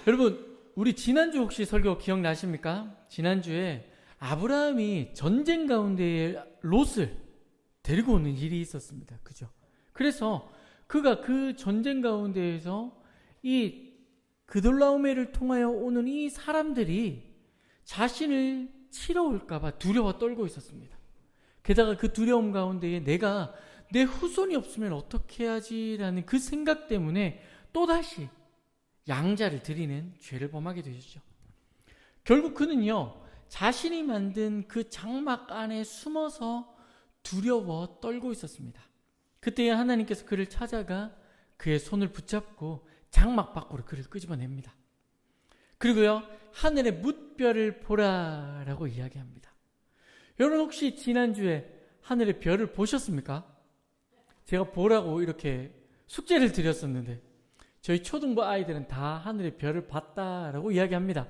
여러분, 우리 지난주 혹시 설교 기억나십니까? 지난주에 아브라함이 전쟁 가운데에 롯을 데리고 오는 일이 있었습니다. 그죠? 그래서 그가 그 전쟁 가운데에서 이 그돌라오메를 통하여 오는 이 사람들이 자신을 치러 올까봐 두려워 떨고 있었습니다. 게다가 그 두려움 가운데에 내가 내 후손이 없으면 어떻게 해야지라는 그 생각 때문에 또다시 양자를 드리는 죄를 범하게 되셨죠. 결국 그는요, 자신이 만든 그 장막 안에 숨어서 두려워 떨고 있었습니다. 그때 하나님께서 그를 찾아가 그의 손을 붙잡고 장막 밖으로 그를 끄집어냅니다. 그리고요, 하늘의 뭇별을 보라라고 이야기합니다. 여러분, 혹시 지난주에 하늘의 별을 보셨습니까? 제가 보라고 이렇게 숙제를 드렸었는데 저희 초등부 아이들은 다 하늘의 별을 봤다라고 이야기합니다.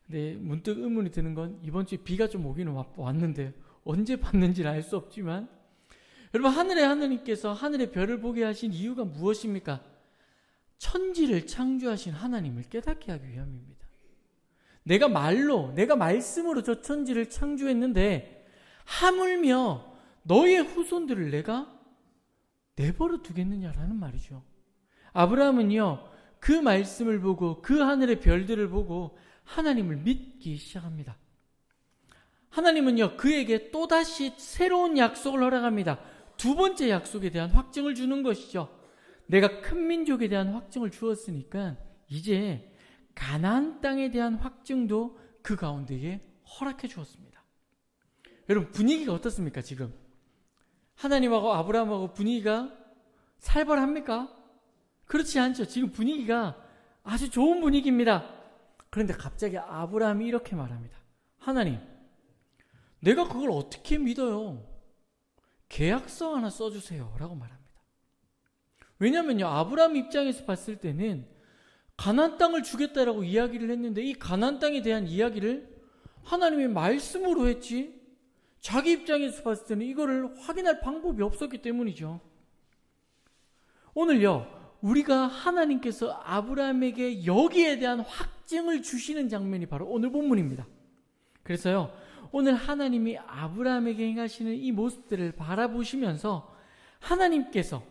근데 문득 의문이 드는 건 이번 주에 비가 좀 오기는 왔는데 언제 봤는지는 알 수 없지만, 여러분, 하늘의 하나님께서 하늘의 별을 보게 하신 이유가 무엇입니까? 천지를 창조하신 하나님을 깨닫게 하기 위함입니다. 내가 말씀으로 저 천지를 창조했는데 하물며 너의 후손들을 내가 내버려 두겠느냐라는 말이죠. 아브라함은요, 그 말씀을 보고 그 하늘의 별들을 보고 하나님을 믿기 시작합니다. 하나님은요, 그에게 또다시 새로운 약속을 허락합니다. 두 번째 약속에 대한 확증을 주는 것이죠. 내가 큰 민족에 대한 확증을 주었으니까 이제 가나안 땅에 대한 확증도 그 가운데에 허락해 주었습니다. 여러분, 분위기가 어떻습니까? 지금 하나님하고 아브라함하고 분위기가 살벌합니까? 그렇지 않죠. 지금 분위기가 아주 좋은 분위기입니다. 그런데 갑자기 아브라함이 이렇게 말합니다. 하나님, 내가 그걸 어떻게 믿어요? 계약서 하나 써주세요 라고 말합니다. 왜냐면요, 아브라함 입장에서 봤을 때는 가나안 땅을 주겠다라고 이야기를 했는데 이 가나안 땅에 대한 이야기를 하나님의 말씀으로 했지 자기 입장에서 봤을 때는 이거를 확인할 방법이 없었기 때문이죠. 오늘요, 우리가 하나님께서 아브라함에게 여기에 대한 확증을 주시는 장면이 바로 오늘 본문입니다. 그래서요, 오늘 하나님이 아브라함에게 행하시는 이 모습들을 바라보시면서 하나님께서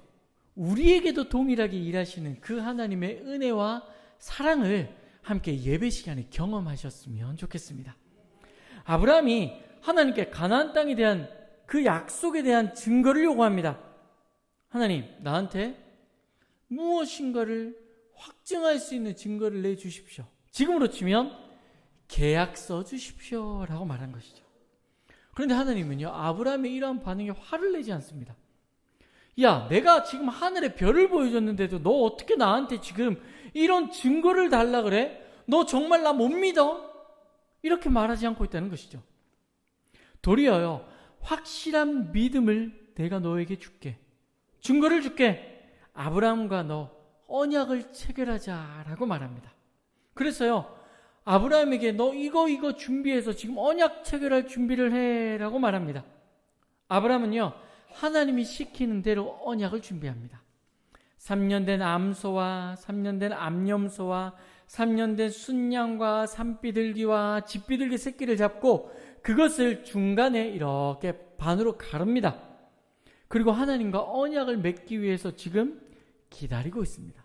우리에게도 동일하게 일하시는 그 하나님의 은혜와 사랑을 함께 예배 시간에 경험하셨으면 좋겠습니다. 아브라함이 하나님께 가나안 땅에 대한 그 약속에 대한 증거를 요구합니다. 하나님, 나한테 무엇인가를 확증할 수 있는 증거를 내주십시오. 지금으로 치면 계약서 주십시오 라고 말한 것이죠. 그런데 하나님은요, 아브라함의 이러한 반응에 화를 내지 않습니다. 야, 내가 지금 하늘의 별을 보여줬는데도 너 어떻게 나한테 지금 이런 증거를 달라 그래? 너 정말 나 못 믿어? 이렇게 말하지 않고 있다는 것이죠. 도리어요, 확실한 믿음을 내가 너에게 줄게. 증거를 줄게. 아브라함과 너 언약을 체결하자라고 말합니다. 그래서요, 아브라함에게 너 이거 준비해서 지금 언약 체결할 준비를 해라고 말합니다. 아브라함은요, 하나님이 시키는 대로 언약을 준비합니다. 3년 된 암소와 3년 된 암염소와 3년 된 순양과 산비둘기와 집비둘기 새끼를 잡고 그것을 중간에 이렇게 반으로 가릅니다. 그리고 하나님과 언약을 맺기 위해서 지금 기다리고 있습니다.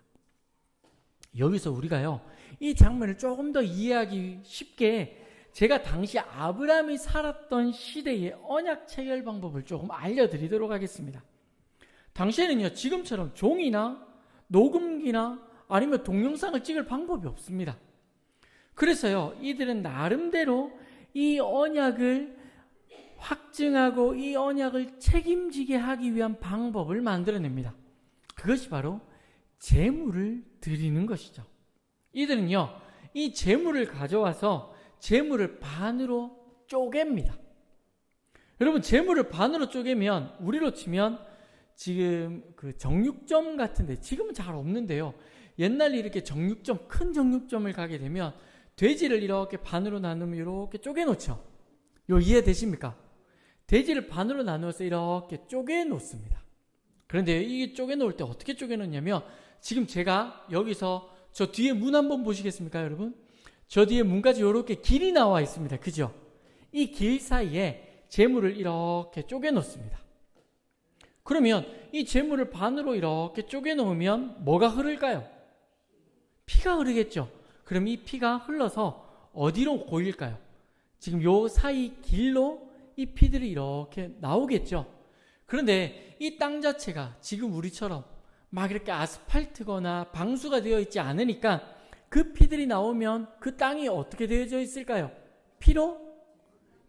여기서 우리가요, 이 장면을 조금 더 이해하기 쉽게 제가 당시 아브라함이 살았던 시대의 언약 체결 방법을 조금 알려드리도록 하겠습니다. 당시에는요, 지금처럼 종이나 녹음기나 아니면 동영상을 찍을 방법이 없습니다. 그래서요, 이들은 나름대로 이 언약을 확증하고 이 언약을 책임지게 하기 위한 방법을 만들어냅니다. 그것이 바로 제물을 드리는 것이죠. 이들은요, 이 제물을 가져와서 제물을 반으로 쪼갭니다. 여러분, 제물을 반으로 쪼개면 우리로 치면 지금 그 정육점 같은데, 지금은 잘 없는데요, 옛날에 이렇게 정육점, 큰 정육점을 가게 되면 돼지를 이렇게 반으로 나누면 이렇게 쪼개놓죠. 요 이해되십니까? 돼지를 반으로 나누어서 이렇게 쪼개놓습니다. 그런데 이 쪼개놓을 때 어떻게 쪼개놓냐면, 지금 제가 여기서 저 뒤에 문 한번 보시겠습니까, 여러분? 저 뒤에 문까지 이렇게 길이 나와 있습니다. 그죠? 이 길 사이에 재물을 이렇게 쪼개 놓습니다. 그러면 이 재물을 반으로 이렇게 쪼개 놓으면 뭐가 흐를까요? 피가 흐르겠죠. 그럼 이 피가 흘러서 어디로 고일까요? 지금 요 사이 길로 이 피들이 이렇게 나오겠죠. 그런데 이 땅 자체가 지금 우리처럼 막 이렇게 아스팔트거나 방수가 되어 있지 않으니까 그 피들이 나오면 그 땅이 어떻게 되어져 있을까요? 피로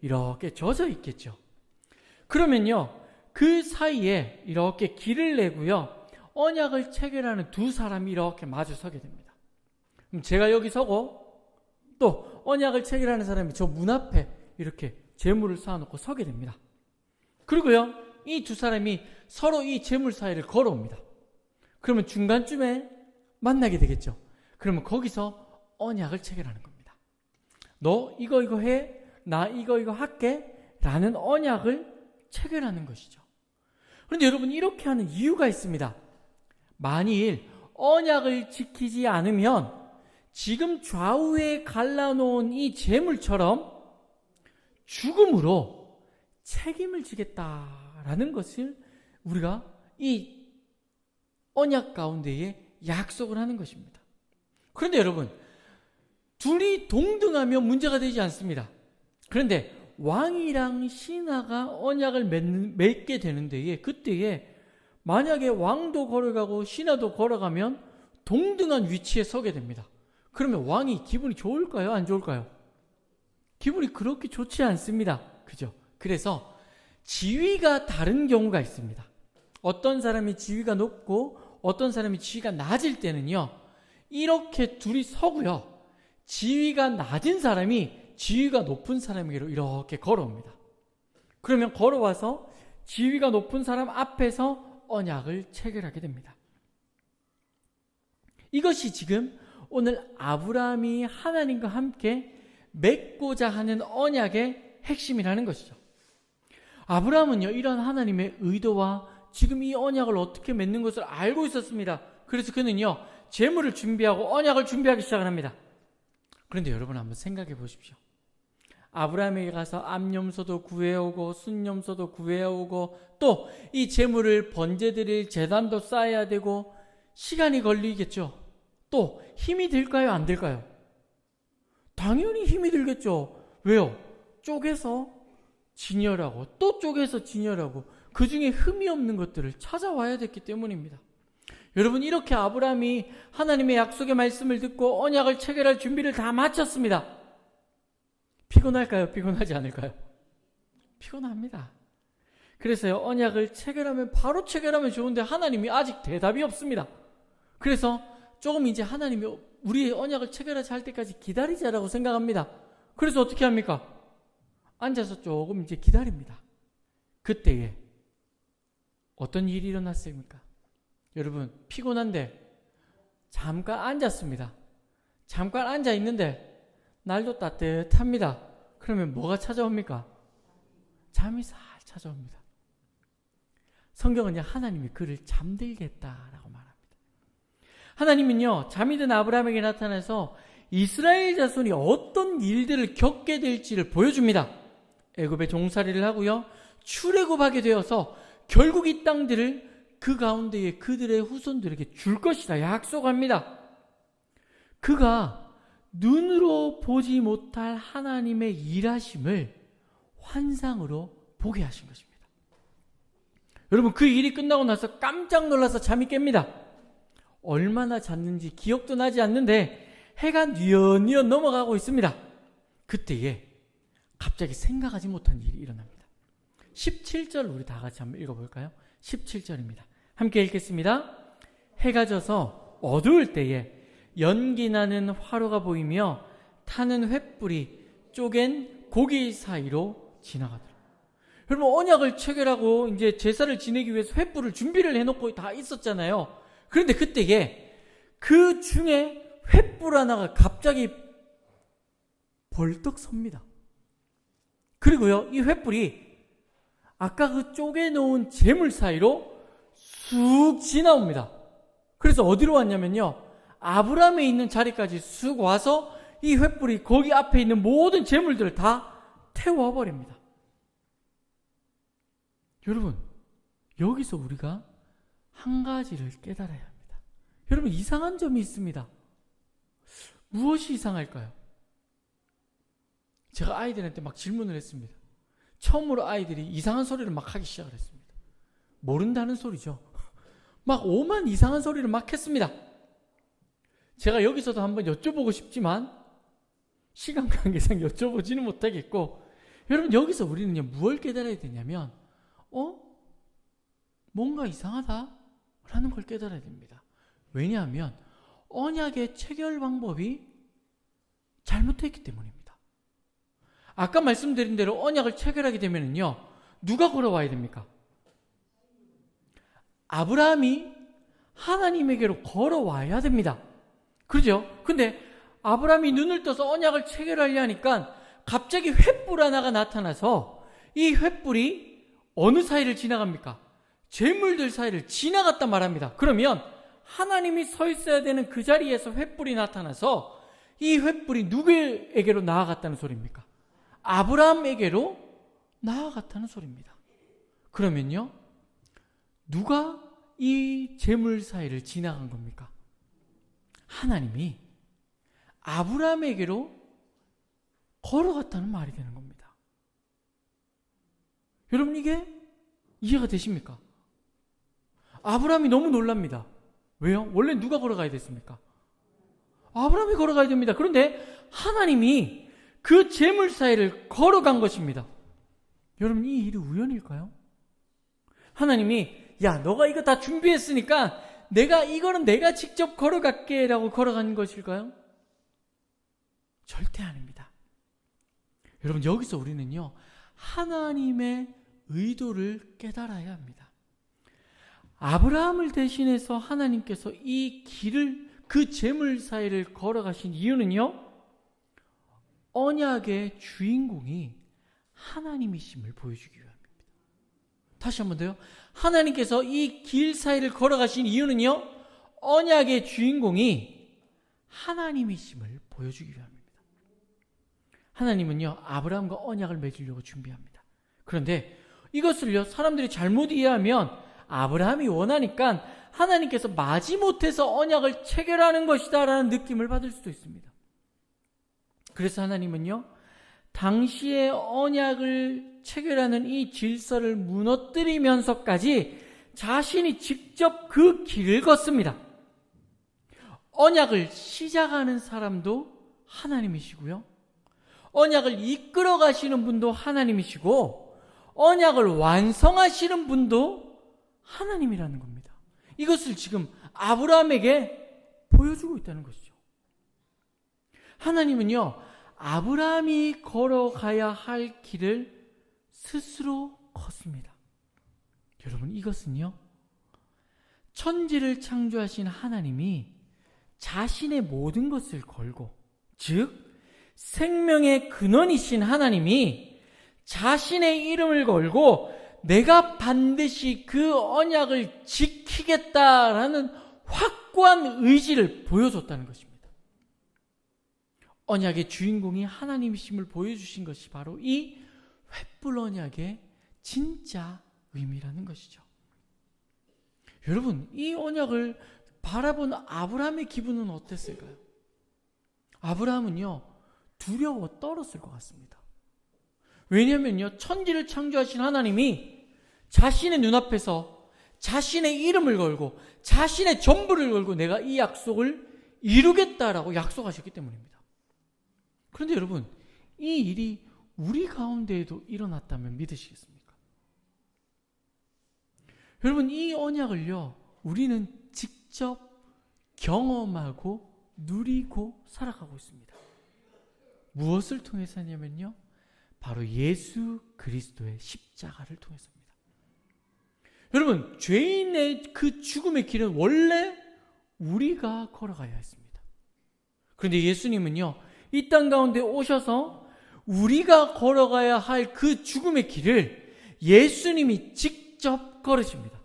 이렇게 젖어 있겠죠. 그러면요, 그 사이에 이렇게 길을 내고요, 언약을 체결하는 두 사람이 이렇게 마주 서게 됩니다. 그럼 제가 여기 서고 또 언약을 체결하는 사람이 저 문 앞에 이렇게 재물을 쌓아놓고 서게 됩니다. 그리고요, 이 두 사람이 서로 이 재물 사이를 걸어옵니다. 그러면 중간쯤에 만나게 되겠죠. 그러면 거기서 언약을 체결하는 겁니다. 너 이거 해, 나 이거 할게 라는 언약을 체결하는 것이죠. 그런데 여러분, 이렇게 하는 이유가 있습니다. 만일 언약을 지키지 않으면 지금 좌우에 갈라놓은 이 재물처럼 죽음으로 책임을 지겠다라는 것을 우리가 이 언약 가운데에 약속을 하는 것입니다. 그런데 여러분, 둘이 동등하면 문제가 되지 않습니다. 그런데 왕이랑 신하가 언약을 맺게 되는 데에, 그때에 만약에 왕도 걸어가고 신하도 걸어가면 동등한 위치에 서게 됩니다. 그러면 왕이 기분이 좋을까요? 안 좋을까요? 기분이 그렇게 좋지 않습니다. 그죠? 그래서 지위가 다른 경우가 있습니다. 어떤 사람이 지위가 높고 어떤 사람이 지위가 낮을 때는요, 이렇게 둘이 서고요, 지위가 낮은 사람이 지위가 높은 사람에게로 이렇게 걸어옵니다. 그러면 걸어와서 지위가 높은 사람 앞에서 언약을 체결하게 됩니다. 이것이 지금 오늘 아브라함이 하나님과 함께 맺고자 하는 언약의 핵심이라는 것이죠. 아브라함은요, 이런 하나님의 의도와 지금 이 언약을 어떻게 맺는 것을 알고 있었습니다. 그래서 그는요, 재물을 준비하고 언약을 준비하기 시작을 합니다. 그런데 여러분 한번 생각해 보십시오. 아브라함에게 가서 암염소도 구해오고 순염소도 구해오고 또 이 재물을 번제드릴 제단도 쌓아야 되고 시간이 걸리겠죠. 또 힘이 들까요? 안 들까요? 당연히 힘이 들겠죠. 왜요? 쪼개서 진열하고 또 쪼개서 진열하고 그 중에 흠이 없는 것들을 찾아와야 됐기 때문입니다. 여러분, 이렇게 아브라함이 하나님의 약속의 말씀을 듣고 언약을 체결할 준비를 다 마쳤습니다. 피곤할까요? 피곤하지 않을까요? 피곤합니다. 그래서요, 언약을 체결하면 바로 체결하면 좋은데 하나님이 아직 대답이 없습니다. 그래서 조금 이제 하나님이 우리의 언약을 체결하지 할 때까지 기다리자라고 생각합니다. 그래서 어떻게 합니까? 앉아서 조금 이제 기다립니다. 그때에 어떤 일이 일어났습니까? 여러분, 피곤한데 잠깐 앉았습니다. 잠깐 앉아 있는데 날도 따뜻합니다. 그러면 뭐가 찾아옵니까? 잠이 살 찾아옵니다. 성경은요, 하나님이 그를 잠들게 했다라고 말합니다. 하나님은요, 잠이 든 아브라함에게 나타나서 이스라엘 자손이 어떤 일들을 겪게 될지를 보여줍니다. 애굽에 종살이를 하고요, 출애굽하게 되어서 결국 이 땅들을 그 가운데에 그들의 후손들에게 줄 것이다 약속합니다. 그가 눈으로 보지 못할 하나님의 일하심을 환상으로 보게 하신 것입니다. 여러분, 그 일이 끝나고 나서 깜짝 놀라서 잠이 깹니다. 얼마나 잤는지 기억도 나지 않는데 해가 뉘엿뉘엿 넘어가고 있습니다. 그때에 갑자기 생각하지 못한 일이 일어납니다. 17절 우리 다 같이 한번 읽어볼까요? 17절입니다. 함께 읽겠습니다. 해가 져서 어두울 때에 연기 나는 화로가 보이며 타는 횃불이 쪼갠 고기 사이로 지나가더라. 여러분, 언약을 체결하고 이제 제사를 지내기 위해서 횃불을 준비를 해놓고 다 있었잖아요. 그런데 그때에 그 중에 횃불 하나가 갑자기 벌떡 섭니다. 그리고요, 이 횃불이 아까 그 쪼개놓은 재물 사이로 쑥 지나옵니다. 그래서 어디로 왔냐면요, 아브라함에 있는 자리까지 쑥 와서 이 횃불이 거기 앞에 있는 모든 재물들을 다 태워버립니다. 여러분, 여기서 우리가 한 가지를 깨달아야 합니다. 여러분, 이상한 점이 있습니다. 무엇이 이상할까요? 제가 아이들한테 막 질문을 했습니다. 처음으로 아이들이 이상한 소리를 막 하기 시작을 했습니다. 모른다는 소리죠. 막 오만 이상한 소리를 막 했습니다. 제가 여기서도 한번 여쭤보고 싶지만 시간 관계상 여쭤보지는 못하겠고, 여러분, 여기서 우리는요 무엇을 깨달아야 되냐면 뭔가 이상하다 라는 걸 깨달아야 됩니다. 왜냐하면 언약의 체결 방법이 잘못되어 있기 때문입니다. 아까 말씀드린 대로 언약을 체결하게 되면요 누가 걸어와야 됩니까? 아브라함이 하나님에게로 걸어와야 됩니다. 그렇죠? 근데 아브라함이 눈을 떠서 언약을 체결하려 하니까 갑자기 횃불 하나가 나타나서 이 횃불이 어느 사이를 지나갑니까? 재물들 사이를 지나갔단 말합니다. 그러면 하나님이 서 있어야 되는 그 자리에서 횃불이 나타나서 이 횃불이 누구에게로 나아갔다는 소리입니까? 아브라함에게로 나아갔다는 소리입니다. 그러면요 누가 이 재물 사이를 지나간 겁니까? 하나님이 아브라함에게로 걸어갔다는 말이 되는 겁니다. 여러분, 이게 이해가 되십니까? 아브라함이 너무 놀랍니다. 왜요? 원래 누가 걸어가야 됐습니까? 아브라함이 걸어가야 됩니다. 그런데 하나님이 그 재물 사이를 걸어간 것입니다. 여러분, 이 일이 우연일까요? 하나님이 야, 너가 이거 다 준비했으니까 이거는 내가 직접 걸어갈게 라고 걸어간 것일까요? 절대 아닙니다. 여러분, 여기서 우리는요 하나님의 의도를 깨달아야 합니다. 아브라함을 대신해서 하나님께서 이 길을, 그 재물 사이를 걸어가신 이유는요 언약의 주인공이 하나님이심을 보여주기 위함입니다. 다시 한 번 더요. 하나님께서 이 길 사이를 걸어가신 이유는요 언약의 주인공이 하나님이심을 보여주기 위함입니다. 하나님은요 아브라함과 언약을 맺으려고 준비합니다. 그런데 이것을요 사람들이 잘못 이해하면 아브라함이 원하니까 하나님께서 마지못해서 언약을 체결하는 것이다 라는 느낌을 받을 수도 있습니다. 그래서 하나님은요 당시의 언약을 체결하는 이 질서를 무너뜨리면서까지 자신이 직접 그 길을 걷습니다. 언약을 시작하는 사람도 하나님이시고요 언약을 이끌어 가시는 분도 하나님이시고 언약을 완성하시는 분도 하나님이라는 겁니다. 이것을 지금 아브라함에게 보여주고 있다는 것이죠. 하나님은요 아브라함이 걸어가야 할 길을 스스로 걷습니다. 여러분, 이것은요 천지를 창조하신 하나님이 자신의 모든 것을 걸고, 즉 생명의 근원이신 하나님이 자신의 이름을 걸고 내가 반드시 그 언약을 지키겠다라는 확고한 의지를 보여줬다는 것입니다. 언약의 주인공이 하나님이심을 보여주신 것이 바로 이 횃불 언약의 진짜 의미라는 것이죠. 여러분, 이 언약을 바라본 아브라함의 기분은 어땠을까요? 아브라함은요 두려워 떨었을 것 같습니다. 왜냐하면요 천지를 창조하신 하나님이 자신의 눈앞에서 자신의 이름을 걸고 자신의 전부를 걸고 내가 이 약속을 이루겠다라고 약속하셨기 때문입니다. 그런데 여러분, 이 일이 우리 가운데에도 일어났다면 믿으시겠습니까? 여러분, 이 언약을요 우리는 직접 경험하고 누리고 살아가고 있습니다. 무엇을 통해서냐면요 바로 예수 그리스도의 십자가를 통해서입니다. 여러분, 죄인의 그 죽음의 길은 원래 우리가 걸어가야 했습니다. 그런데 예수님은요 이 땅 가운데 오셔서 우리가 걸어가야 할 그 죽음의 길을 예수님이 직접 걸으십니다.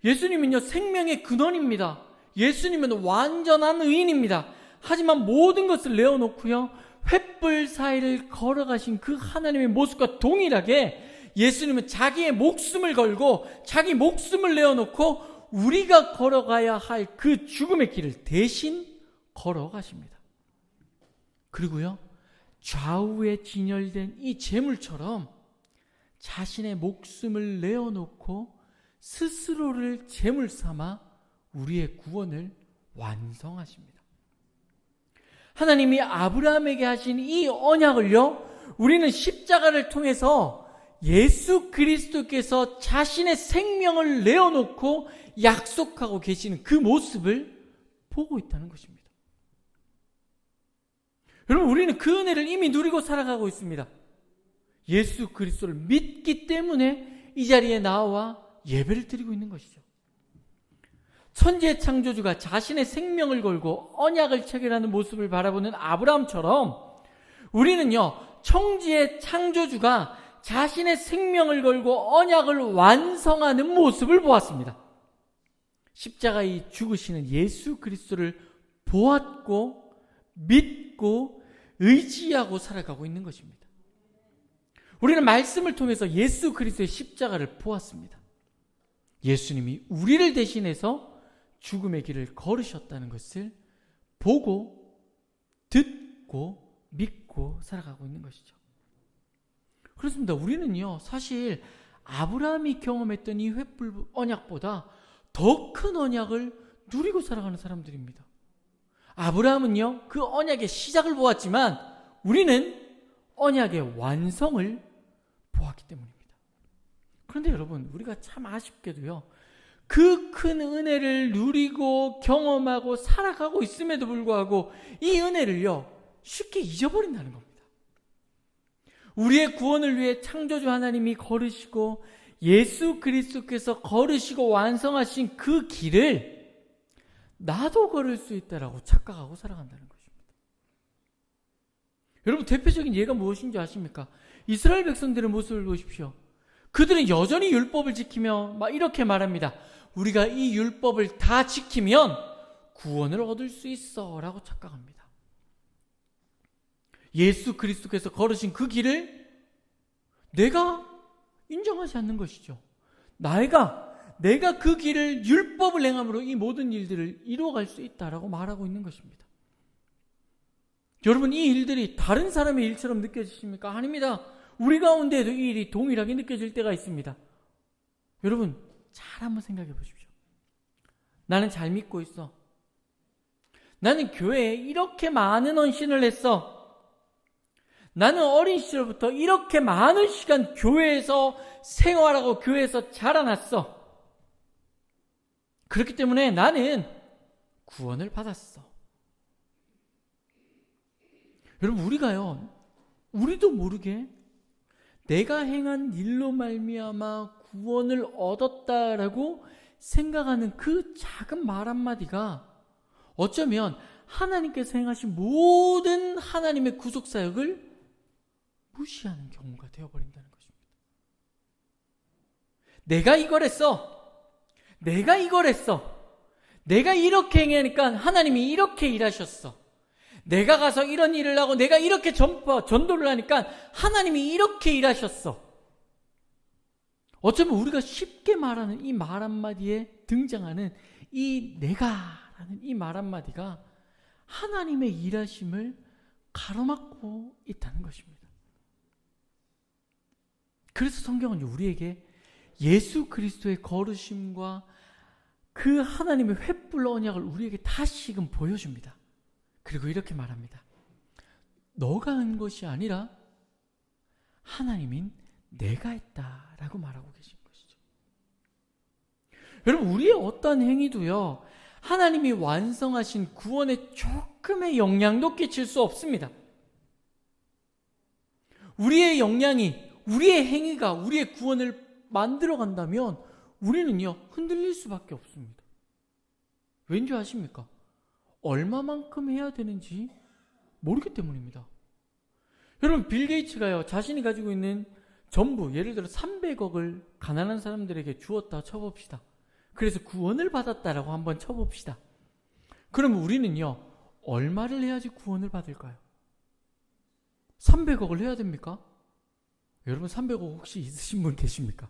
예수님은요 생명의 근원입니다. 예수님은 완전한 의인입니다. 하지만 모든 것을 내어놓고요, 횃불 사이를 걸어가신 그 하나님의 모습과 동일하게 예수님은 자기의 목숨을 걸고 자기 목숨을 내어놓고 우리가 걸어가야 할 그 죽음의 길을 대신 걸어가십니다. 그리고요, 좌우에 진열된 이 제물처럼 자신의 목숨을 내어놓고 스스로를 제물 삼아 우리의 구원을 완성하십니다. 하나님이 아브라함에게 하신 이 언약을요, 우리는 십자가를 통해서 예수 그리스도께서 자신의 생명을 내어놓고 약속하고 계시는 그 모습을 보고 있다는 것입니다. 여러분, 우리는 그 은혜를 이미 누리고 살아가고 있습니다. 예수 그리스도를 믿기 때문에 이 자리에 나와 예배를 드리고 있는 것이죠. 천지의 창조주가 자신의 생명을 걸고 언약을 체결하는 모습을 바라보는 아브라함처럼 우리는요, 천지의 창조주가 자신의 생명을 걸고 언약을 완성하는 모습을 보았습니다. 십자가에 죽으시는 예수 그리스도를 보았고 믿고 의지하고 살아가고 있는 것입니다. 우리는 말씀을 통해서 예수 그리스도의 십자가를 보았습니다. 예수님이 우리를 대신해서 죽음의 길을 걸으셨다는 것을 보고 듣고 믿고 살아가고 있는 것이죠. 그렇습니다. 우리는요, 사실 아브라함이 경험했던 이 횃불 언약보다 더 큰 언약을 누리고 살아가는 사람들입니다. 아브라함은요, 그 언약의 시작을 보았지만 우리는 언약의 완성을 보았기 때문입니다. 그런데 여러분, 우리가 참 아쉽게도요, 그 큰 은혜를 누리고 경험하고 살아가고 있음에도 불구하고 이 은혜를요, 쉽게 잊어버린다는 겁니다. 우리의 구원을 위해 창조주 하나님이 걸으시고 예수 그리스도께서 걸으시고 완성하신 그 길을 나도 걸을 수 있다라고 착각하고 살아간다는 것입니다. 여러분, 대표적인 예가 무엇인지 아십니까? 이스라엘 백성들의 모습을 보십시오. 그들은 여전히 율법을 지키며 막 이렇게 말합니다. 우리가 이 율법을 다 지키면 구원을 얻을 수 있어 라고 착각합니다. 예수 그리스도께서 걸으신 그 길을 내가 인정하지 않는 것이죠. 내가 그 길을 율법을 행함으로 이 모든 일들을 이루어갈 수 있다라고 말하고 있는 것입니다. 여러분, 이 일들이 다른 사람의 일처럼 느껴지십니까? 아닙니다. 우리 가운데에도 이 일이 동일하게 느껴질 때가 있습니다. 여러분, 잘 한번 생각해 보십시오. 나는 잘 믿고 있어. 나는 교회에 이렇게 많은 헌신을 했어. 나는 어린 시절부터 이렇게 많은 시간 교회에서 생활하고 교회에서 자라났어. 그렇기 때문에 나는 구원을 받았어. 여러분, 우리도 모르게 내가 행한 일로 말미암아 구원을 얻었다라고 생각하는 그 작은 말 한마디가 어쩌면 하나님께서 행하신 모든 하나님의 구속사역을 무시하는 경우가 되어버린다는 것입니다. 내가 이걸 했어. 내가 이렇게 행하니까 하나님이 이렇게 일하셨어. 내가 가서 이런 일을 하고 내가 이렇게 전도를 하니까 하나님이 이렇게 일하셨어. 어쩌면 우리가 쉽게 말하는 이 말 한마디에 등장하는 이 내가라는 이 말 한마디가 하나님의 일하심을 가로막고 있다는 것입니다. 그래서 성경은 우리에게 예수 그리스도의 거르심과 그 하나님의 횃불 언약을 우리에게 다시금 보여줍니다. 그리고 이렇게 말합니다. 너가 한 것이 아니라 하나님인 내가 했다라고 말하고 계신 것이죠. 여러분, 우리의 어떤 행위도요, 하나님이 완성하신 구원에 조금의 영향도 끼칠 수 없습니다. 우리의 행위가 우리의 구원을 만들어 간다면 우리는요, 흔들릴 수밖에 없습니다. 왠지 아십니까? 얼마만큼 해야 되는지 모르기 때문입니다. 여러분, 빌 게이츠가요, 자신이 가지고 있는 전부, 예를 들어 300억을 가난한 사람들에게 주었다 쳐봅시다. 그래서 구원을 받았다라고 한번 쳐봅시다. 그럼 우리는요, 얼마를 해야지 구원을 받을까요? 300억을 해야 됩니까? 여러분 300억 혹시 있으신 분 계십니까?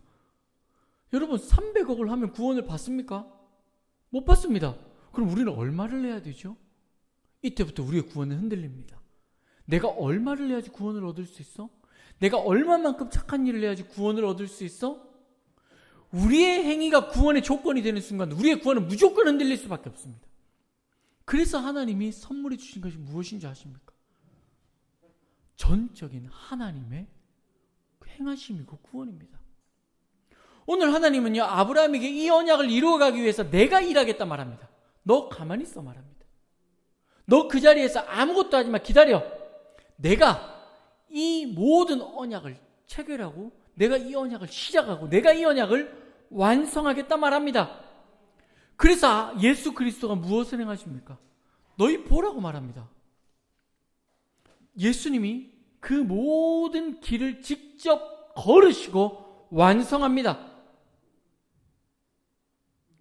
여러분 300억을 하면 구원을 받습니까? 못 받습니다. 그럼 우리는 얼마를 해야 되죠? 이때부터 우리의 구원은 흔들립니다. 내가 얼마를 해야지 구원을 얻을 수 있어? 내가 얼마만큼 착한 일을 해야지 구원을 얻을 수 있어? 우리의 행위가 구원의 조건이 되는 순간 우리의 구원은 무조건 흔들릴 수밖에 없습니다. 그래서 하나님이 선물해 주신 것이 무엇인지 아십니까? 전적인 하나님의 행하심이고 구원입니다. 오늘 하나님은요, 아브라함에게 이 언약을 이루어가기 위해서 내가 일하겠다 말합니다. 너 가만히 있어 말합니다. 너 그 자리에서 아무것도 하지 마, 기다려. 내가 이 모든 언약을 체결하고 내가 이 언약을 시작하고 내가 이 언약을 완성하겠다 말합니다. 그래서 예수 그리스도가 무엇을 행하십니까? 너희 보라고 말합니다. 예수님이 그 모든 길을 직접 걸으시고 완성합니다.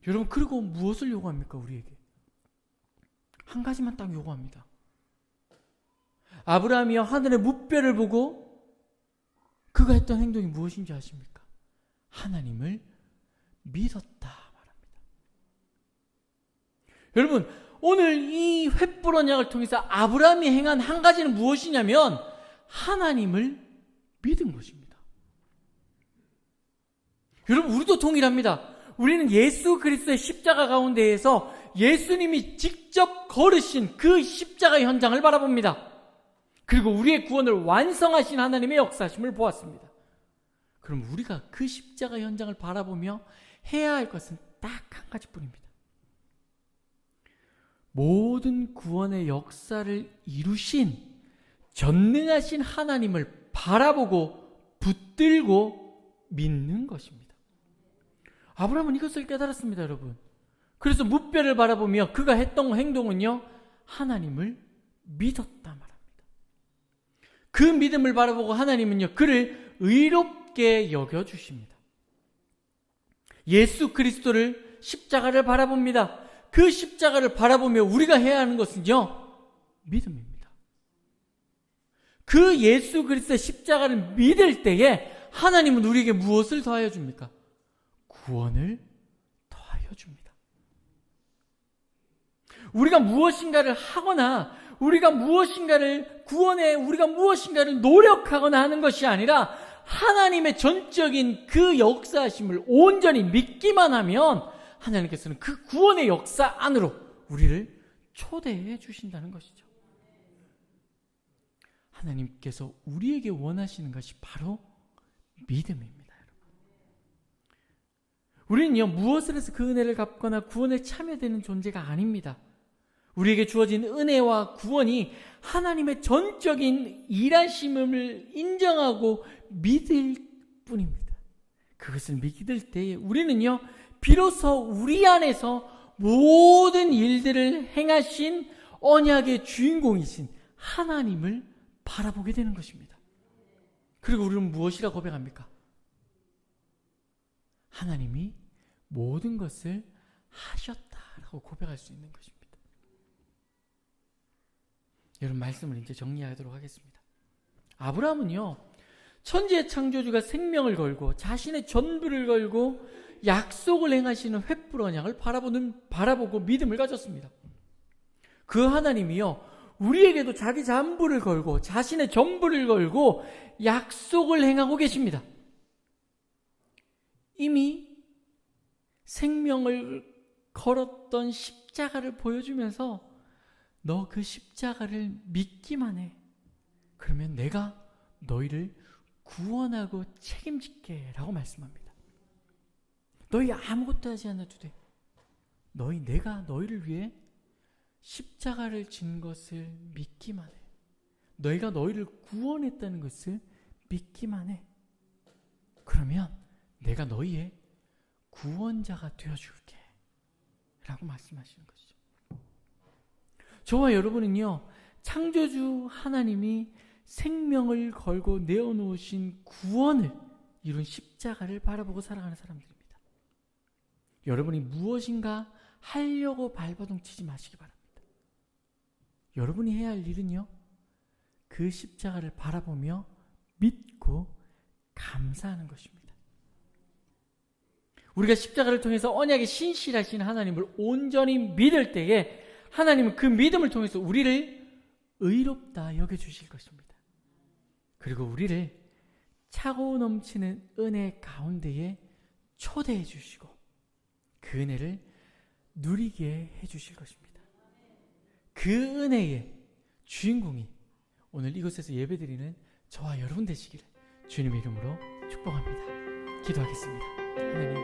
여러분, 그리고 무엇을 요구합니까? 우리에게 한 가지만 딱 요구합니다. 아브라함이요, 하늘의 무뼈를 보고 그가 했던 행동이 무엇인지 아십니까? 하나님을 믿었다 말합니다. 여러분, 오늘 이 횃불 언약을 통해서 아브라함이 행한 한 가지는 무엇이냐면 하나님을 믿은 것입니다. 여러분, 우리도 동일합니다. 우리는 예수 그리스도의 십자가 가운데에서 예수님이 직접 걸으신 그 십자가 현장을 바라봅니다. 그리고 우리의 구원을 완성하신 하나님의 역사심을 보았습니다. 그럼 우리가 그 십자가 현장을 바라보며 해야 할 것은 딱 한 가지뿐입니다. 모든 구원의 역사를 이루신 전능하신 하나님을 바라보고 붙들고 믿는 것입니다. 아브라함은 이것을 깨달았습니다, 여러분. 그래서 무뼈를 바라보며 그가 했던 행동은요, 하나님을 믿었다 말합니다. 그 믿음을 바라보고 하나님은요, 그를 의롭게 여겨주십니다. 예수 그리스도를 십자가를 바라봅니다. 그 십자가를 바라보며 우리가 해야 하는 것은요, 믿음입니다. 그 예수 그리스도의 십자가를 믿을 때에 하나님은 우리에게 무엇을 더하여 줍니까? 구원을 더하여 줍니다. 우리가 무엇인가를 하거나 우리가 무엇인가를 구원에 우리가 무엇인가를 노력하거나 하는 것이 아니라 하나님의 전적인 그 역사하심을 온전히 믿기만 하면 하나님께서는 그 구원의 역사 안으로 우리를 초대해 주신다는 것이죠. 하나님께서 우리에게 원하시는 것이 바로 믿음입니다. 우리는요, 무엇을 해서 그 은혜를 갚거나 구원에 참여되는 존재가 아닙니다. 우리에게 주어진 은혜와 구원이 하나님의 전적인 일하심을 인정하고 믿을 뿐입니다. 그것을 믿을 때에 우리는요, 비로소 우리 안에서 모든 일들을 행하신 언약의 주인공이신 하나님을 바라보게 되는 것입니다. 그리고 우리는 무엇이라 고백합니까? 하나님이 모든 것을 하셨다라고 고백할 수 있는 것입니다. 여러분, 말씀을 이제 정리하도록 하겠습니다. 아브라함은요, 천지의 창조주가 생명을 걸고 자신의 전부를 걸고 약속을 행하시는 횃불 언약을 바라보고 믿음을 가졌습니다. 그 하나님이요, 우리에게도 자기 전부를 걸고 자신의 전부를 걸고 약속을 행하고 계십니다. 이미 생명을 걸었던 십자가를 보여주면서 너 그 십자가를 믿기만 해. 그러면 내가 너희를 구원하고 책임질게 라고 말씀합니다. 너희 아무것도 하지 않아도 돼. 내가 너희를 위해 십자가를 진 것을 믿기만 해. 너희가 너희를 구원했다는 것을 믿기만 해. 그러면 내가 너희의 구원자가 되어줄게 라고 말씀하시는 것이죠. 저와 여러분은요, 창조주 하나님이 생명을 걸고 내어놓으신 구원을 이룬 십자가를 바라보고 살아가는 사람들입니다. 여러분이 무엇인가 하려고 발버둥 치지 마시기 바랍니다. 여러분이 해야 할 일은요, 그 십자가를 바라보며 믿고 감사하는 것입니다. 우리가 십자가를 통해서 언약의 신실하신 하나님을 온전히 믿을 때에 하나님은 그 믿음을 통해서 우리를 의롭다 여겨주실 것입니다. 그리고 우리를 차고 넘치는 은혜 가운데에 초대해 주시고 그 은혜를 누리게 해 주실 것입니다. 그 은혜의 주인공이 오늘 이곳에서 예배드리는 저와 여러분 되시기를 주님의 이름으로 축복합니다. 기도하겠습니다. 하나님,